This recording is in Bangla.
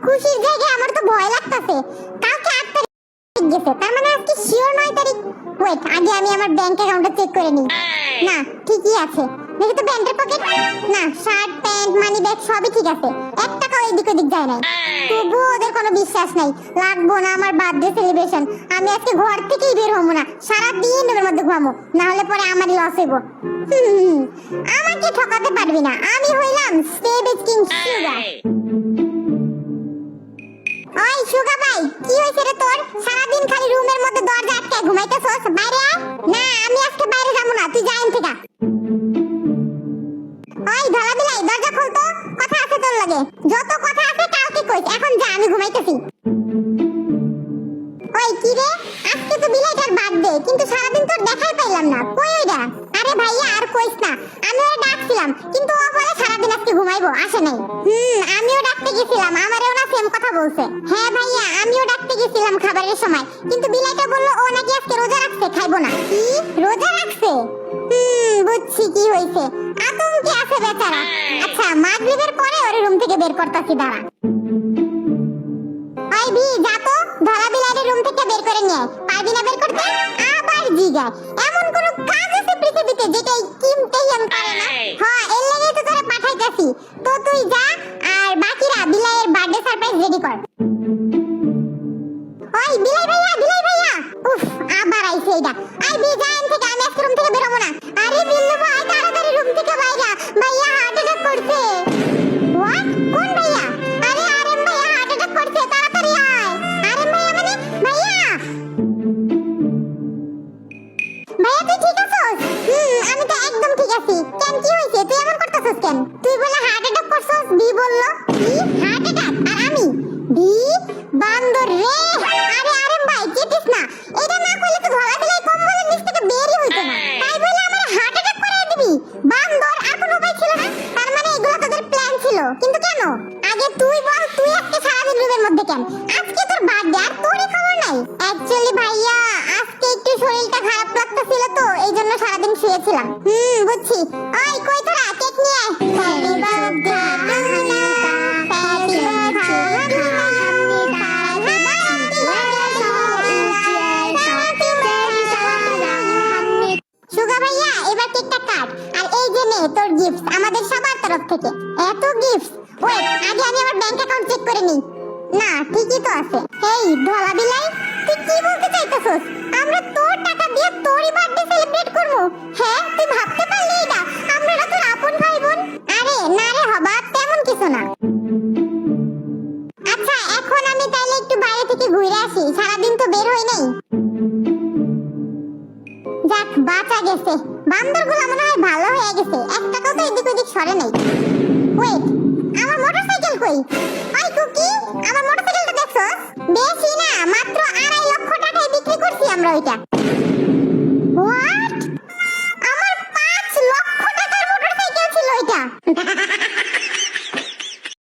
খুশির জায়গায় আমার তো ভয় লাগতাছে। কালকে 8 তারিখ গেছে, তার মানে আজকে শিওর 9 তারিখ। ওয়েট, আগে আমি আমার ব্যাংক অ্যাকাউন্টটা চেক করে নিই। না, ঠিকই আছে। দেখি তো ব্যাংকের পকেট। না, শার্ট প্যান্ট মানি ব্যাগ সবই ঠিক আছে, 1 টাকাও এদিক ওদিক যায় নাই। তবুও ওদের কোনো বিশ্বাস নাই। লাগবো না আমার বার্থডে সেলিব্রেশন। আমি আজকে ঘর থেকেই বের হবো না, সারাদিন রুমের মধ্যে ঘুমাবো, না হলে পরে আমারই লস হইব। আমাকে ঠকাতে পারবি না, আমি হইলাম স্টেবেজ কিং সুগা। ওই সুগা ভাই, কি হইছে রে তোর? সারাদিন খালি রুমের মধ্যে দরজা আটকায় ঘুমাইতেছস, বাইরে আয়। না, আমি আজকে বাইরে যাবো না, তুই যা এখান থেকে। ওই ধলা বিলাই, দরজা খোল তো, কথা আছে তোর লাগে। যত কথা আছে কালকে কইস, এখন যা, আমি ঘুমাইতেছি। ওই কি রে, আজকে তো বিলাইটার বার্থডে, কিন্তু সারাদিন তোর দেখাই পাইলাম না, কই ওইটা? আরে ভাইয়া আর কইস না, আমি ওরে ডাকছিলাম, কিন্তু ও বলে সারাদিন আজকে ঘুমাইবো, আসে নাই। আমিও ডাকতে গেছিলাম, আমারও না সেম কথা বলছে। হ্যাঁ ভাইয়া, আমিও ডাকতে গেছিলাম খাবারের সময়, কিন্তু বিলাইটা বলল ও নাকি আজকে রোজা রাখছে, খাইবো না। কি রোজা রাখছে? বুঝছি কি হইছে, আতঙ্কে আছে বেচারা। আচ্ছা, মাগরিবের পরে ওরে রুম থেকে বের করতাছি, দাঁড়া। ওই ভি, যা তো ধরা বিলাইরে রুম থেকে বের করে নিয়ে আয়। পারবি না বের করতে? আবার জিগায়। এমন কোন কাজ আছে পৃথিবীতে যেটা এই কিমতেইয়ান করে না? হ্যাঁ, এর লাগেই তো তোরে পাঠাইতাছি। তো তুই যা, আর বাকিরা বিলাইয়ের বার্থডে সারপ্রাইজ রেডি কর। ওই বিলাই ভাইয়া, বিলাই ভাইয়া, উফ, আবার আইছে এইটা। আই ভি, যা এখান থেকে, আমি আজকে রুম থেকে বের হবো না। আরে বিল্লু ভাই, তাড়াতাড়ি রুম থেকে বাইরা, ভাইয়া হার্ট অ্যাটাক করছে। হোয়াট? কোন ভাইয়া? আরে আরেম ভাইয়া হার্ট অ্যাটাক করছে, তাড়াতাড়ি আয়। আরেম ভাইয়া মানে ভাইয়া? ভাইয়া তুই ঠিক আছিস? আমি তো একদম ঠিক আছি। কেন, কি হইছে? তুই এমন করতেছিস কেন? তুই বলে হার্ট অ্যাটাক করছিস, বি বললো। কি হার্ট অ্যাটাক? আর আমি বি বান্দর রে। আরে আরেম ভাই, কেটিস না, এটা না কইলে তো ধরা দিলাই কম্বলের নিচ থেকে বেরই হইতো না। তাই বলে আমার হার্ট অ্যাটাক করাই দিবি? বান্দর, আর কোনো উপায় ছিল না? তার মানে এগুলো তোদের প্ল্যান ছিল, কিন্তু কেন? আগে তুই বল, তুই আজকে সারাদিন রুমের মধ্যে কেন? আজকে তোর বার্থডে, আর তোরই খবর নাই। অ্যাকচুয়ালি ভাইয়া, আজকে একটু শরীরটা খারাপ লাগতেছিল তো, এই জন্য সারাদিন শুয়েছিলাম। বুঝছি। ওই কই তোরা, কেক নিয়ে আয়। Happy birthday to you, happy birthday. Suga ভাইয়া, এবার কেকটা কাট, আর এই যে নে তোর গিফট আমাদের সবার তরফ থেকে। এত গিফট? ওয়েট, আগে আমি আমার ব্যাংক অ্যাকাউন্ট চেক করে নিই। না, ঠিকই তো আছে। এই ধলা বিলাই, তুই কি বলতে চাইতেছস? আমরা তোর টাকা দিয়ে তোরই বার্থডে সেলিব্রেট করব? হ্যাঁ, তুই ভাবতে পারলি এটা? আমরা না তোর আপন ভাই বোন? আরে না রে হবা, তেমন কিছু না। আচ্ছা, এখন আমি তাইলে একটু বাইরে থেকে ঘুরে আসি, সারাদিন তো বের হই নাই। যাক, বাঁচা গেছে। বান্দরগুলো মনে হয় ভালো হয়ে গেছে, 1 টাকাও তো এদিক ওদিক সরে নাই। ওয়েট, আমার মোটরসাইকেল কই? ওই কুকি, আমার মোটরসাইকেলটা দেখছস? বেশি না, মাত্র 2.5 লক্ষ টাকায় বিক্রি করছি আমরা ওইটা। হোয়াট?